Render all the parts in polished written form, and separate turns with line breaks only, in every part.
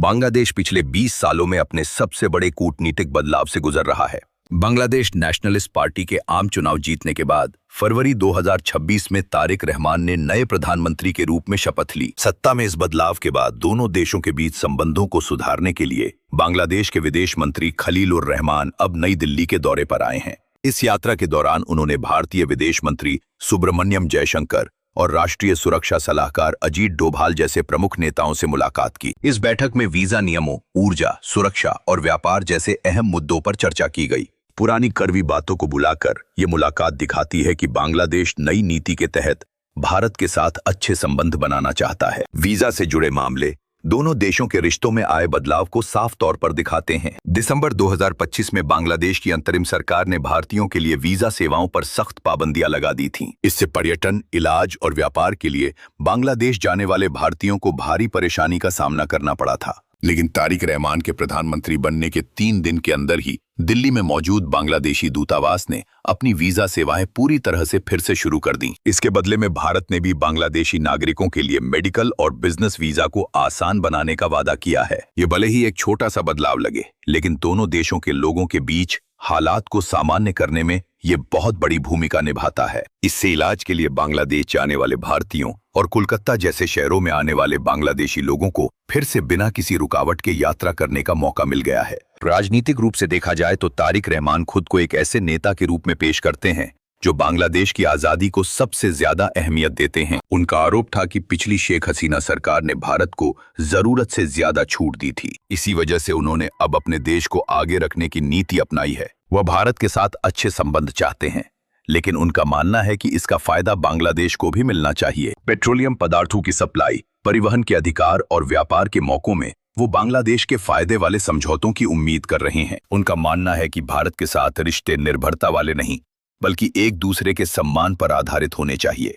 बांग्लादेश पिछले 20 सालों में अपने सबसे बड़े कूटनीतिक बदलाव से गुजर रहा है। बांग्लादेश नेशनलिस्ट पार्टी के आम चुनाव जीतने के बाद फरवरी 2026 में तारिक रहमान ने नए प्रधानमंत्री के रूप में शपथ ली। सत्ता में इस बदलाव के बाद दोनों देशों के बीच संबंधों को सुधारने के लिए बांग्लादेश के विदेश मंत्री खलीलुर रहमान अब नई दिल्ली के दौरे पर आए हैं। इस यात्रा के दौरान उन्होंने भारतीय विदेश मंत्री सुब्रमण्यम जयशंकर और राष्ट्रीय सुरक्षा सलाहकार अजीत डोभाल जैसे प्रमुख नेताओं से मुलाकात की। इस बैठक में वीजा नियमों, ऊर्जा, सुरक्षा और व्यापार जैसे अहम मुद्दों पर चर्चा की गई। पुरानी कड़वी बातों को बुलाकर ये मुलाकात दिखाती है कि बांग्लादेश नई नीति के तहत भारत के साथ अच्छे संबंध बनाना चाहता है। वीजा से जुड़े मामले दोनों देशों के रिश्तों में आए बदलाव को साफ तौर पर दिखाते हैं। दिसंबर 2025 में बांग्लादेश की अंतरिम सरकार ने भारतीयों के लिए वीजा सेवाओं पर सख्त पाबंदियां लगा दी थीं। इससे पर्यटन, इलाज और व्यापार के लिए बांग्लादेश जाने वाले भारतीयों को भारी परेशानी का सामना करना पड़ा था। लेकिन तारिक रहमान के प्रधानमंत्री बनने के 3 दिन के अंदर ही दिल्ली में मौजूद बांग्लादेशी दूतावास ने अपनी वीजा सेवाएं पूरी तरह से फिर से शुरू कर दी। इसके बदले में भारत ने भी बांग्लादेशी नागरिकों के लिए मेडिकल और बिजनेस वीजा को आसान बनाने का वादा किया है। ये भले ही एक छोटा सा बदलाव लगे, लेकिन दोनों देशों के लोगों के बीच हालात को सामान्य करने में ये बहुत बड़ी भूमिका निभाता है। इससे इलाज के लिए बांग्लादेश जाने वाले भारतीयों और कोलकाता जैसे शहरों में आने वाले बांग्लादेशी लोगों को फिर से बिना किसी रुकावट के यात्रा करने का मौका मिल गया है। राजनीतिक रूप से देखा जाए तो तारिक रहमान खुद को एक ऐसे नेता के रूप में पेश करते हैं जो बांग्लादेश की आजादी को सबसे ज्यादा अहमियत देते हैं। उनका आरोप था कि पिछली शेख हसीना सरकार ने भारत को जरूरत से ज्यादा छूट दी थी। इसी वजह से उन्होंने अब अपने देश को आगे रखने की नीति अपनाई है। वह भारत के साथ अच्छे संबंध चाहते हैं, लेकिन उनका मानना है कि इसका फायदा बांग्लादेश को भी मिलना चाहिए। पेट्रोलियम पदार्थों की सप्लाई, परिवहन के अधिकार और व्यापार के मौकों में वो बांग्लादेश के फायदे वाले समझौतों की उम्मीद कर रहे हैं। उनका मानना है कि भारत के साथ रिश्ते निर्भरता वाले नहीं, बल्कि एक दूसरे के सम्मान पर आधारित होने चाहिए।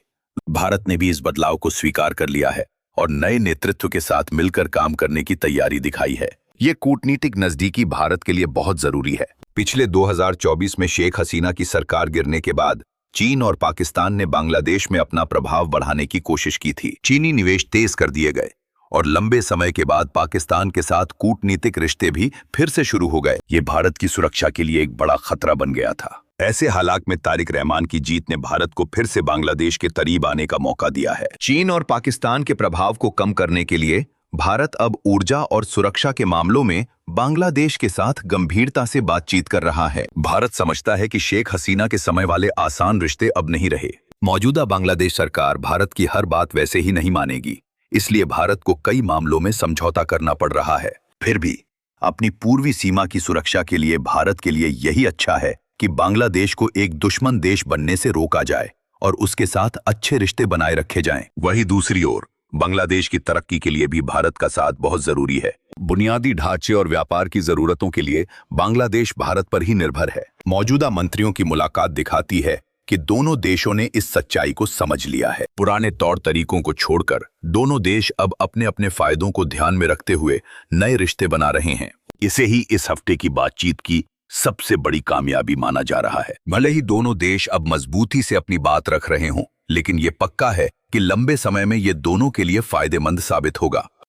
भारत ने भी इस बदलाव को स्वीकार कर लिया है और नए नेतृत्व के साथ मिलकर काम करने की तैयारी दिखाई है। ये कूटनीतिक नजदीकी भारत के लिए बहुत जरूरी है। पिछले 2024 में शेख हसीना की सरकार गिरने के बाद चीन और पाकिस्तान ने बांग्लादेश में अपना प्रभाव बढ़ाने की कोशिश की थी। चीनी निवेश तेज कर दिए गए और लंबे समय के बाद पाकिस्तान के साथ कूटनीतिक रिश्ते भी फिर से शुरू हो गए। ये भारत की सुरक्षा के लिए एक बड़ा खतरा बन गया था। ऐसे हालात में तारिक रहमान की जीत ने भारत को फिर से बांग्लादेश के करीब आने का मौका दिया है। चीन और पाकिस्तान के प्रभाव को कम करने के लिए भारत अब ऊर्जा और सुरक्षा के मामलों में बांग्लादेश के साथ गंभीरता से बातचीत कर रहा है। भारत समझता है कि शेख हसीना के समय वाले आसान रिश्ते अब नहीं रहे। मौजूदा बांग्लादेश सरकार भारत की हर बात वैसे ही नहीं मानेगी, इसलिए भारत को कई मामलों में समझौता करना पड़ रहा है। फिर भी अपनी पूर्वी सीमा की सुरक्षा के लिए भारत के लिए यही अच्छा है कि बांग्लादेश को एक दुश्मन देश बनने से रोका जाए और उसके साथ अच्छे रिश्ते बनाए रखे जाएं। वहीं दूसरी ओर बांग्लादेश की तरक्की के लिए भी भारत का साथ बहुत जरूरी है। बुनियादी ढांचे और व्यापार की जरूरतों के लिए बांग्लादेश भारत पर ही निर्भर है। मौजूदा मंत्रियों की मुलाकात दिखाती है कि दोनों देशों ने इस सच्चाई को समझ लिया है। पुराने तौर तरीकों को छोड़कर दोनों देश अब अपने अपने फायदों को ध्यान में रखते हुए नए रिश्ते बना रहे हैं। इसे ही इस हफ्ते की बातचीत की सबसे बड़ी कामयाबी माना जा रहा है। भले ही दोनों देश अब मजबूती से अपनी बात रख रहे हों, लेकिन ये पक्का है कि लंबे समय में ये दोनों के लिए फायदेमंद साबित होगा।